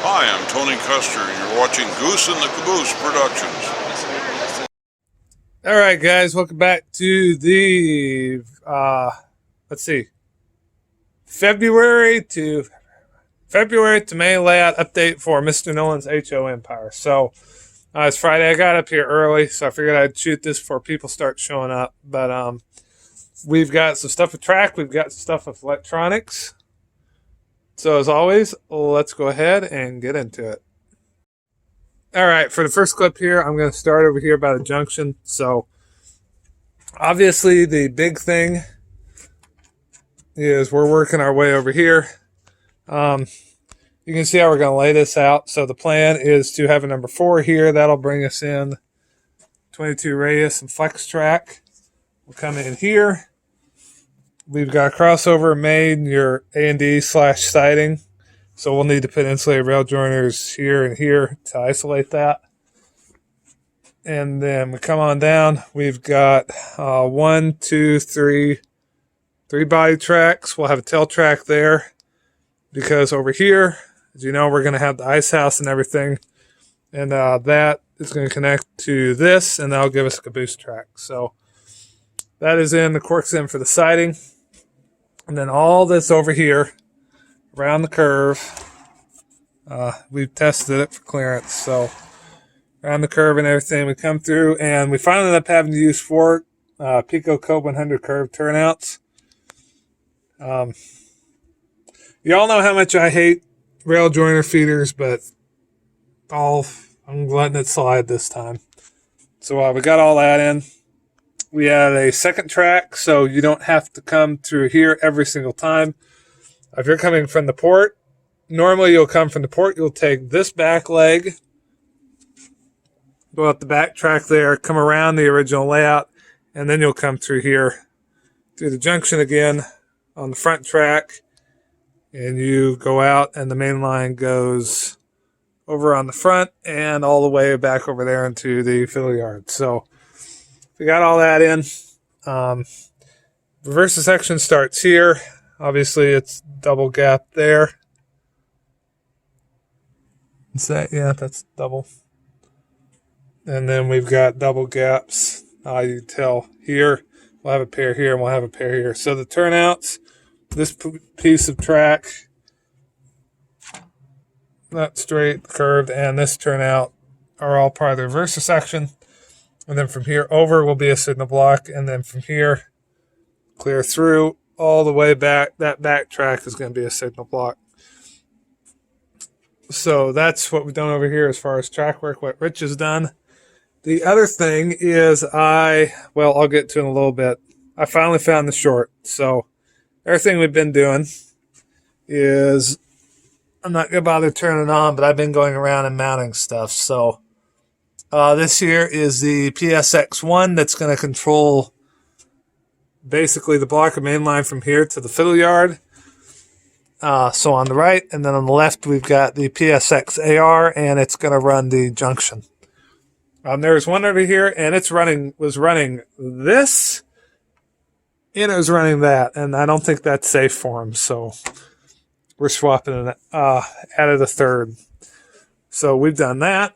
Hi, I'm Tony Custer, and you're watching Goose and the Caboose Productions. All right, guys, welcome back to the let's see, February to May layout update for Mr. Nolan's HO Empire. So it's Friday. I got up here early, so I figured I'd shoot this before people start showing up. But we've got some stuff with track. We've got some stuff with electronics. So as always, let's go ahead and get into it. All right, for the first clip here, I'm going to start over here by the junction. So obviously the big thing is we're working our way over here. You can see how we're going to lay this out. So the plan is to have a number 4 here. That'll bring us in 22 radius and flex track. We'll come in here. We've got a crossover made, your A&D / siding. So we'll need to put insulated rail joiners here and here to isolate that. And then we come on down. We've got 1, 2, 3 body tracks. We'll have a tail track there because over here, as you know, we're going to have the ice house and everything. And that is going to connect to this, and that'll give us a caboose track. So that is in, the cork's in for the siding. And then all this over here around the curve, we've tested it for clearance. So around the curve and everything, we come through, and we finally ended up having to use 4 Pico Code 100 curve turnouts. You all know how much I hate rail joiner feeders, but I'm letting it slide this time. So we got all that in. We had a second track, so you don't have to come through here every single time. If you're coming from the port, normally you'll come from the port, you'll take this back leg, go out the back track there, come around the original layout, and then you'll come through here, through the junction again on the front track, and you go out, and the main line goes over on the front and all the way back over there into the fiddle yard. So we got all that in. Reverse section starts here. Obviously, it's double gap there. Is that? Yeah, that's double. And then we've got double gaps. You can tell here. We'll have a pair here and we'll have a pair here. So the turnouts, this piece of track, not straight, curved, and this turnout are all part of the reverse section. And then from here over will be a signal block. And then from here, clear through all the way back. That back track is going to be a signal block. So that's what we've done over here as far as track work, what Rich has done. The other thing is I'll get to in a little bit. I finally found the short. So everything we've been doing is, I'm not going to bother turning it on, but I've been going around and mounting stuff. So this here is the PSX1 that's going to control basically the block of main line from here to the fiddle yard. So on the right, and then on the left, we've got the PSX AR, and it's going to run the junction. There's one over here, and was running this, and it was running that, and I don't think that's safe for him. So we're swapping it. Added a third. So we've done that.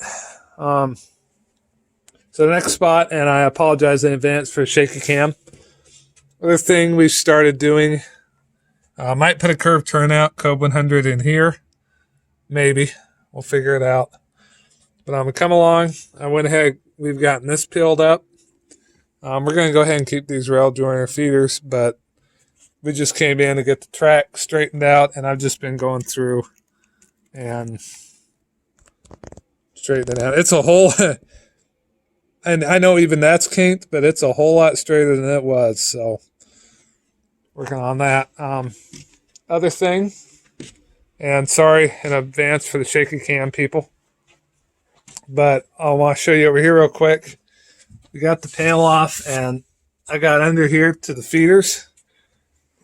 So the next spot, and I apologize in advance for shaky cam. Other thing we started doing, might put a curved turnout, Code 100 in here. Maybe. We'll figure it out. But I'm going to come along. I went ahead. We've gotten this peeled up. We're going to go ahead and keep these rail joiner feeders, but we just came in to get the track straightened out, and I've just been going through and straightening it out. It's a whole... And I know even that's kinked, but it's a whole lot straighter than it was. So working on that. Other thing, and sorry in advance for the shaky cam people, but I want to show you over here real quick. We got the panel off, and I got under here to the feeders.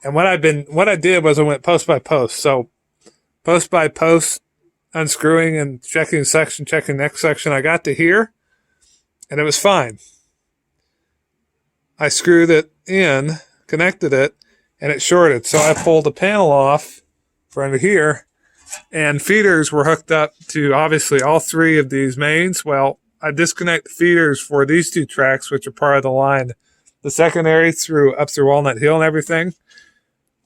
And what I did was I went post by post. So post by post, unscrewing and checking section, checking next section. I got to here. And it was fine. I screwed it in, connected it, and it shorted. So I pulled the panel off for under here, And feeders were hooked up to obviously all three of these mains. Well, I disconnect the feeders for these two tracks, which are part of the line, the secondary up through Walnut Hill and everything,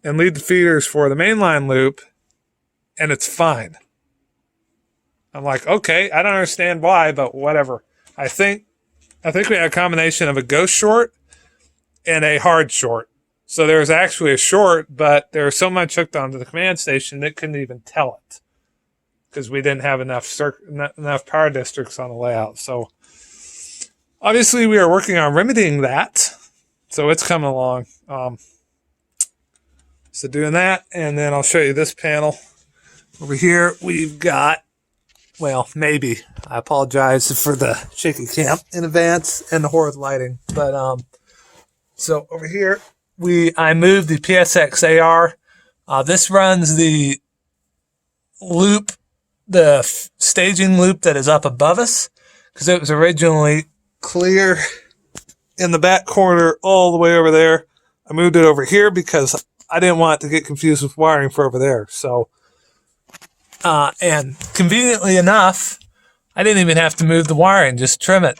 and leave the feeders for the mainline loop, and it's fine. I'm like, okay, I don't understand why, but whatever. I think we had a combination of a ghost short and a hard short. So there was actually a short, but there was so much hooked onto the command station that couldn't even tell it because we didn't have enough power districts on the layout. So obviously we are working on remedying that. So it's coming along. So doing that, and then I'll show you this panel. Over here, we've got, well, maybe. I apologize for the shaky cam in advance and the horrid lighting. But so over here, I moved the PSX AR. This runs the loop, the staging loop that is up above us, because it was originally clear in the back corner all the way over there. I moved it over here because I didn't want it to get confused with wiring for over there. So, and conveniently enough, I didn't even have to move the wiring, just trim it.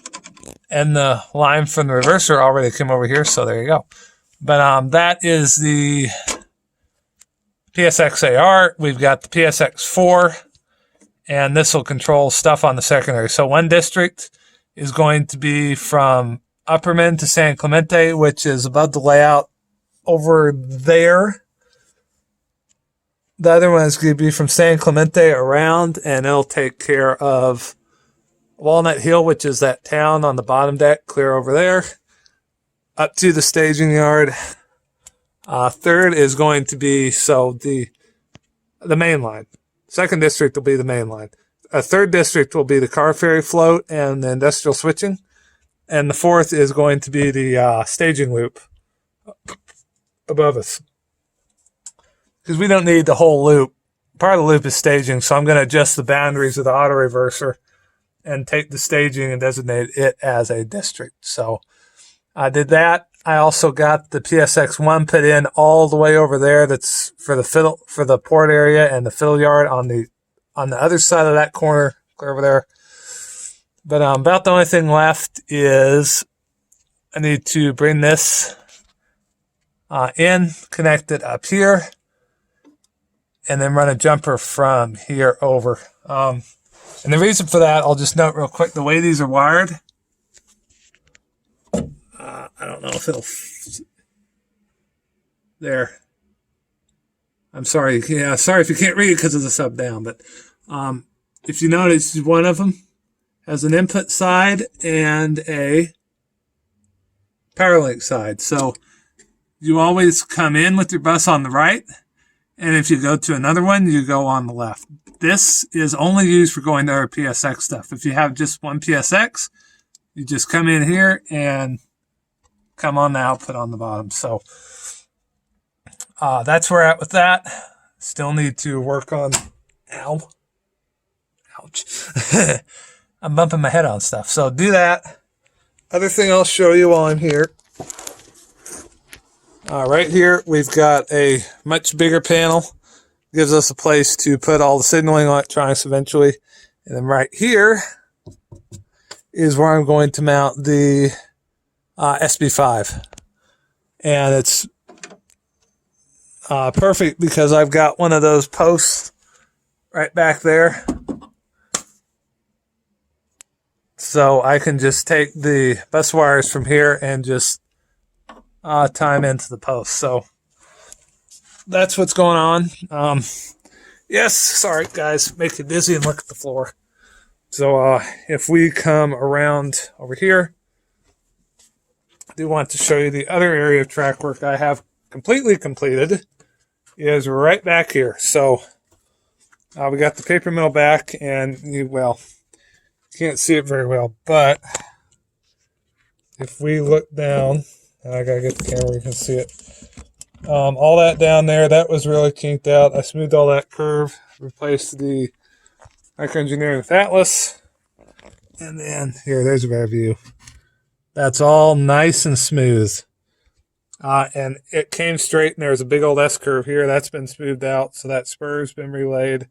And the line from the reverser already came over here, so there you go. But that is the PSX AR. We've got the PSX 4, and this will control stuff on the secondary. So one district is going to be from Upperman to San Clemente, which is above the layout over there. The other one is going to be from San Clemente around, and it'll take care of Walnut Hill, which is that town on the bottom deck, clear over there, up to the staging yard. Third is going to be, so the main line. Second district will be the main line. A third district will be the car ferry float and the industrial switching. And the fourth is going to be the staging loop above us. Because we don't need the whole loop. Part of the loop is staging, so I'm going to adjust the boundaries of the auto reverser and take the staging and designate it as a district. So I did that. I also got the PSX1 put in all the way over there. That's for the port area and the fiddle yard on the other side of that corner, clear over there. But about the only thing left is I need to bring this in, connect it up here, and then run a jumper from here over. And the reason for that, I'll just note real quick, the way these are wired, I don't know if it'll, there. I'm sorry. Yeah, sorry if you can't read it because of the sub down, but if you notice, one of them has an input side and a power link side. So you always come in with your bus on the right, and if you go to another one, you go on the left. This is only used for going to our PSX stuff. If you have just one PSX, you just come in here and come on the output on the bottom. So that's where we're at with that. Still need to work on, ouch. I'm bumping my head on stuff. So do that. Other thing I'll show you while I'm here. Right here, we've got a much bigger panel. Gives us a place to put all the signaling electronics eventually. And then right here is where I'm going to mount the SB5. And it's perfect because I've got one of those posts right back there. So I can just take the bus wires from here and just time into the post. So that's what's going on. Yes, sorry guys, make you dizzy and look at the floor. So if we come around over here, I do want to show you the other area of track work I have completely completed is right back here. So we got the paper mill back, and you can't see it very well, but if we look down, and I gotta get the camera, you can see it. All that down there, that was really kinked out. I smoothed all that curve, replaced the microengineering with Atlas, and then here, there's a better view. That's all nice and smooth. And it came straight, and there's a big old S curve here. That's been smoothed out, so that spur's been relayed.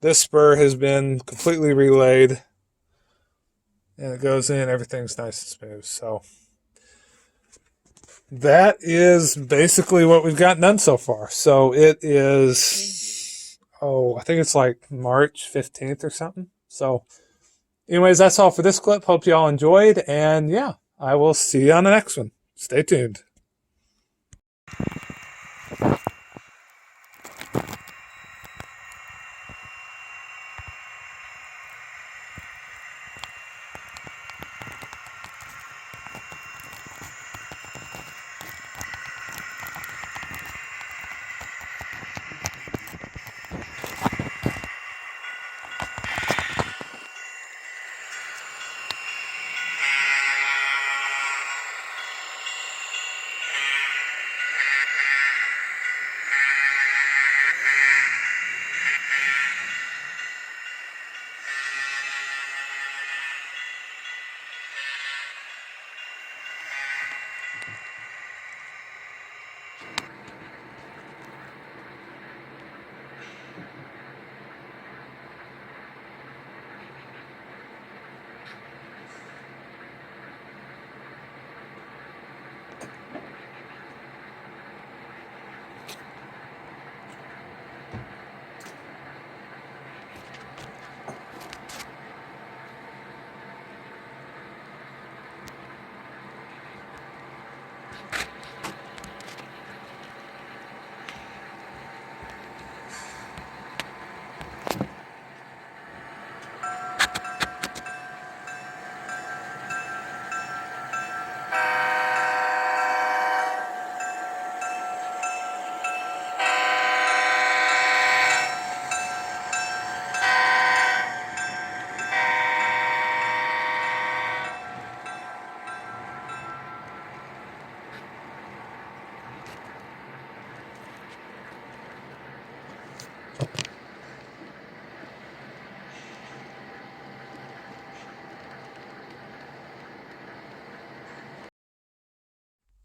this spur has been completely relayed, and it goes in, everything's nice and smooth. So that is basically what we've gotten done so far. So it is, I think it's like March 15th or something. So anyways, that's all for this clip. Hope you all enjoyed, and yeah, I will see you on the next one. Stay tuned.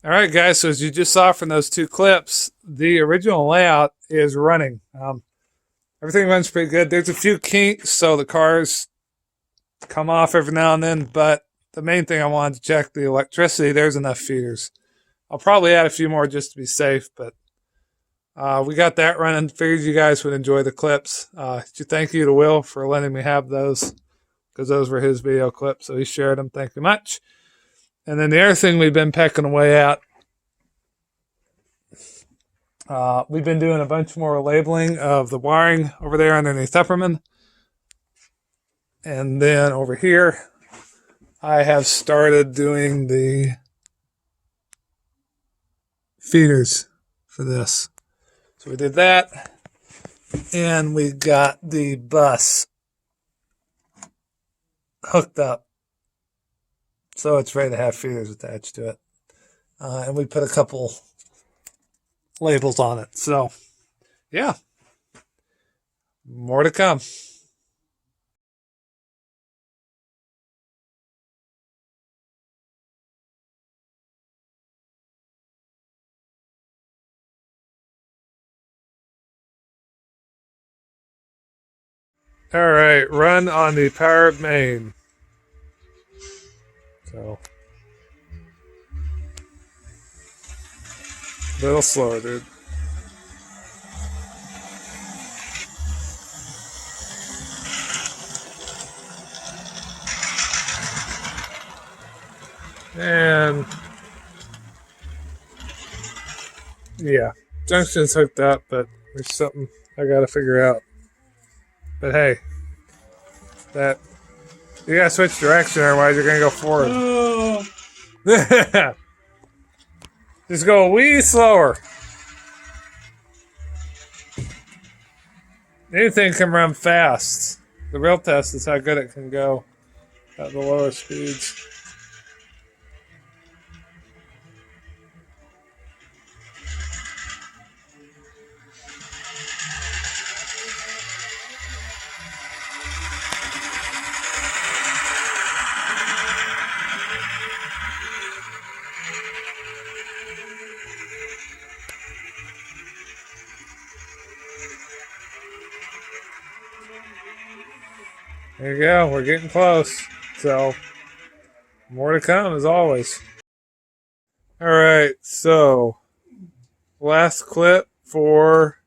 All right, guys, so as you just saw from those two clips, the original layout is running. Everything runs pretty good. There's a few kinks, so the cars come off every now and then, but the main thing I wanted to check, the electricity, there's enough feeders. I'll probably add a few more just to be safe, but we got that running. Figured you guys would enjoy the clips. Thank you to Will for letting me have those, because those were his video clips, so he shared them. Thank you much. And then the other thing we've been pecking away at, we've been doing a bunch more labeling of the wiring over there underneath Upperman. And then over here, I have started doing the feeders for this. So we did that, and we got the bus hooked up, so it's ready to have feeders attached to it. And we put a couple labels on it. So, yeah, more to come. All right, run on the power main. So, a little slower, dude. And yeah, junction's hooked up, but there's something I gotta figure out. But hey, that you gotta switch direction, otherwise you're gonna go forward. Just go a wee slower. Anything can run fast. The real test is how good it can go at the lower speeds. There you go. We're getting close. So, more to come as always. All right. So, last clip for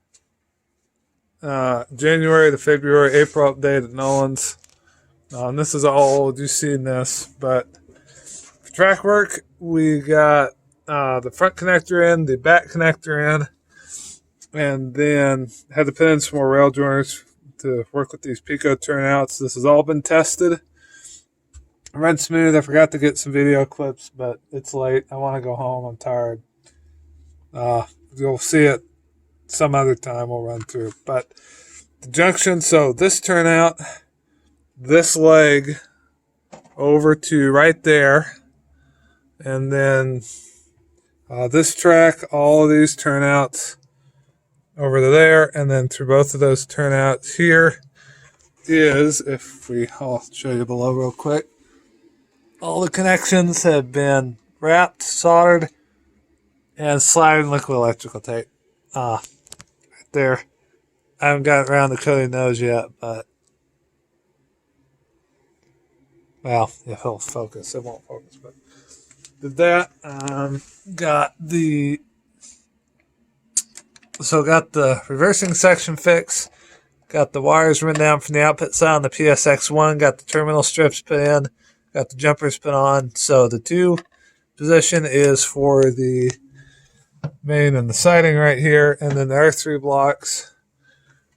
January to February, April update at Nolan's. And this is all old. You've seen this. But for track work, we got the front connector in, the back connector in, and then had to put in some more rail joiners to work with these Pico turnouts. This has all been tested. Run smooth. I forgot to get some video clips, but it's late. I want to go home. I'm tired. You'll see it some other time. We'll run through. But the junction, so this turnout, this leg over to right there, and then this track, all of these turnouts over to there, and then through both of those turnouts here is, I'll show you below real quick. All the connections have been wrapped, soldered, and sliding liquid electrical tape. Right there. I haven't gotten around to coating those yet, but well, if it'll focus, it won't focus. But did that. Got the reversing section fixed. Got the wires run down from the output side on the PSX1. Got the terminal strips put in. Got the jumpers put on. So the 2 position is for the main and the siding right here. And then the R3 blocks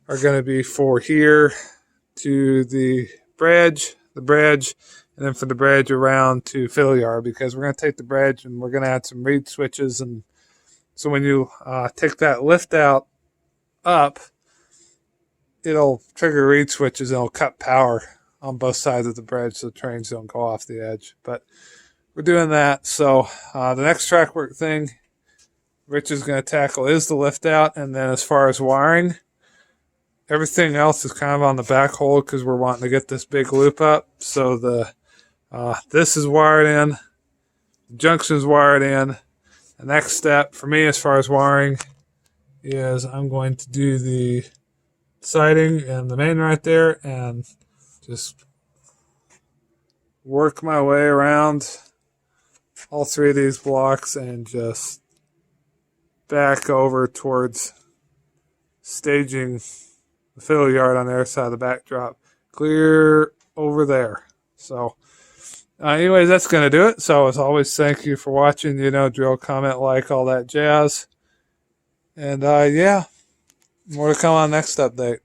are going to be for here to the bridge, and then for the bridge around to fill yard, because we're going to take the bridge and we're going to add some reed switches. And so when you take that lift out up, it'll trigger reed switches and it'll cut power on both sides of the bridge so the trains don't go off the edge. But we're doing that. So the next track work thing Rich is going to tackle is the lift out. And then as far as wiring, everything else is kind of on the back hold because we're wanting to get this big loop up. So this is wired in, the junction is wired in. The next step for me as far as wiring is I'm going to do the siding and the main right there and just work my way around all 3 of these blocks and just back over towards staging the fill yard on the other side of the backdrop. Clear over there. So anyways, that's going to do it. So as always, thank you for watching. Drill, comment, like, all that jazz. And yeah, more to come on next update.